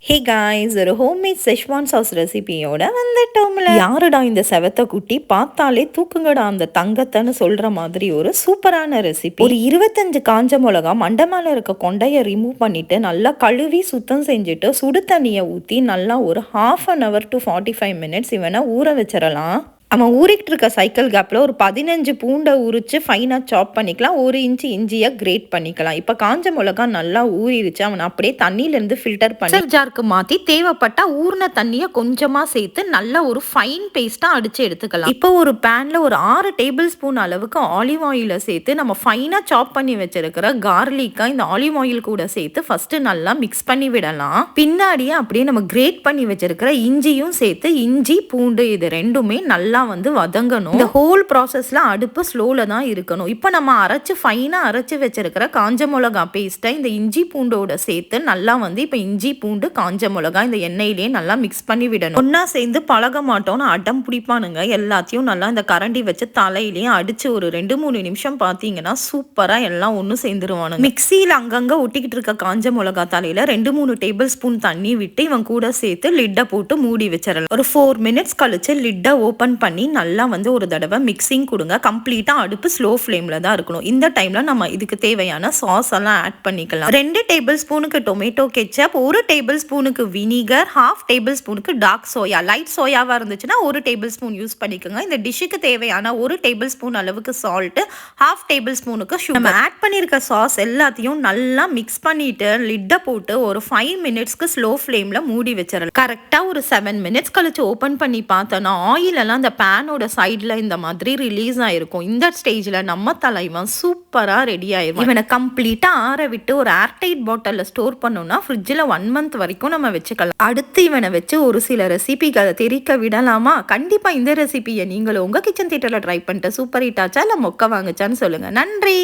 Hey guys, ஒரு homemade Schezwan sauce ரெசிபியோட வந்துட்டோம்ல. யாருடா இந்த செவத்த குட்டி, பார்த்தாலே தூக்குங்கடா அந்த தங்கத்தைன்னு சொல்ற மாதிரி ஒரு சூப்பரான ரெசிபி. ஒரு 25 காஞ்ச மிளகா மண்டை மேல இருக்க கொண்டைய ரிமூவ் பண்ணிட்டு நல்லா கழுவி சுத்தம் செஞ்சுட்டு சுடு தண்ணியை ஊற்றி நல்லா ஒரு 1/2 hour to 45 minutes இவனை ஊற வச்சிடலாம். நம்ம ஊறிக்கிட்டு இருக்க சைக்கிள் கேப்பில் ஒரு 15 பூண்டை உரித்து ஃபைனாக சாப் பண்ணிக்கலாம். 1 இன்ச்சு இஞ்சியை கிரேட் பண்ணிக்கலாம். இப்போ காஞ்ச மிளகா நல்லா ஊறிடுச்சு. அவனை அப்படியே தண்ணியிலேருந்து ஃபில்டர் பண்ணி ஜாருக்கு மாற்றி தேவைப்பட்டால் ஊறின தண்ணியை கொஞ்சமாக சேர்த்து நல்லா ஒரு ஃபைன் பேஸ்ட்டாக அடித்து எடுத்துக்கலாம். இப்போ ஒரு பேனில் ஒரு 6 டேபிள் ஸ்பூன் அளவுக்கு ஆலிவ் ஆயிலை சேர்த்து நம்ம ஃபைனாக சாப் பண்ணி வச்சிருக்கிற கார்லிக்காக இந்த ஆலிவ் ஆயில் கூட சேர்த்து ஃபஸ்ட்டு நல்லா மிக்ஸ் பண்ணி விடலாம். பின்னாடியே அப்படியே நம்ம கிரேட் பண்ணி வச்சிருக்கிற இஞ்சியும் சேர்த்து இஞ்சி பூண்டு இது ரெண்டுமே நல்லா வந்து வதங்கணும். இந்த ஹோல் ப்ராசஸ்ல அடுப்பு ஸ்லோல தான் இருக்கணும். இப்போ நம்ம ஃபைனா அரைச்சு வச்சிருக்கிற காஞ்ச மிளகா பேஸ்ட்டை இந்த இஞ்சி பூண்டோட சேர்த்து நல்லா வந்து இப்போ இஞ்சி பூண்டு காஞ்ச மிளகா இந்த எண்ணெயிலேயே நல்லா மிக்ஸ் பண்ணி விடணும். ஒன்னா சேர்ந்து பழக மாட்டோம்னு அடம் பிடிப்பானுங்க. எல்லாத்தையும் நல்லா இந்த கரண்டி வச்சு தலையிலேயே அடிச்சு ஒரு 2-3 நிமிஷம் பார்த்தீங்கன்னா சூப்பரா எல்லாம் ஒன்று சேர்ந்துருவானுங்க. மிக்சியில் அங்கங்க ஒட்டிக்கிட்டு இருக்க காஞ்ச மிளகா தலையில 2-3 டேபிள் ஸ்பூன் தண்ணி விட்டு இவன் கூட சேர்த்து லிட்டை போட்டு மூடி வச்சிடலாம். ஒரு 4 மினிட்ஸ் கழிச்சு லிட்டை ஓப்பன் பண்ணி நல்லா வந்து ஒரு தடவை மிக்சிங் கொடுங்க. கம்ப்ளீட்டாக அடுப்பு ஸ்லோ ஃப்ளேமில் தான் இருக்கணும். இந்த டைமில் நம்ம இதுக்கு தேவையான சாஸ் எல்லாம் ஆட் பண்ணிக்கலாம். 2 டேபிள் ஸ்பூனுக்கு டொமேட்டோ கெச்சப், 1 டேபிள் ஸ்பூனுக்கு வினிகர், 1/2 டேபிள் ஸ்பூனுக்கு டார்க் சோயா. லைட் சோயாவாக இருந்துச்சுன்னா 1 டேபிள் ஸ்பூன் யூஸ் பண்ணிக்கோங்க. இந்த டிஷ்ஷுக்கு தேவையான 1 டேபிள் ஸ்பூன் அளவுக்கு சால்ட்டு, 1/2 டேபிள் ஸ்பூனுக்கு சுகர். நம்ம ஆட் பண்ணியிருக்க சாஸ் எல்லாத்தையும் நல்லா மிக்ஸ் பண்ணிட்டு லிட்டை போட்டு ஒரு 5 மினிட்ஸ்க்கு ஸ்லோ ஃப்ளேமில் மூடி வச்சிடலாம். கரெக்டாக ஒரு 7 மினிட்ஸ் கழிச்சு ஓப்பன் பண்ணி பார்த்தோன்னா ஆயில் எல்லாம் அந்த பேனோட சைடில் இந்த மாதிரி ரிலீஸ் ஆயிருக்கும். இந்த ஸ்டேஜில் நம்ம தலைவன் சூப்பராக ரெடி ஆயிரும். இவனை கம்ப்ளீட்டாக ஆற விட்டு ஒரு ஏர்டைட் பாட்டிலில் ஸ்டோர் பண்ணோம்னா ஃப்ரிட்ஜில் 1 month வரைக்கும் நம்ம வச்சுக்கலாம். அடுத்து இவனை வச்சு ஒரு சில ரெசிபிகளை தெரிக்க விடலாமா? கண்டிப்பாக இந்த ரெசிபியை நீங்களும் உங்கள் கிச்சன் தியேட்டரில் ட்ரை பண்ணிட்டு சூப்பர் ஹிட் ஆச்சா இல்லை மொக்க வாங்குச்சான்னு சொல்லுங்கள். நன்றி.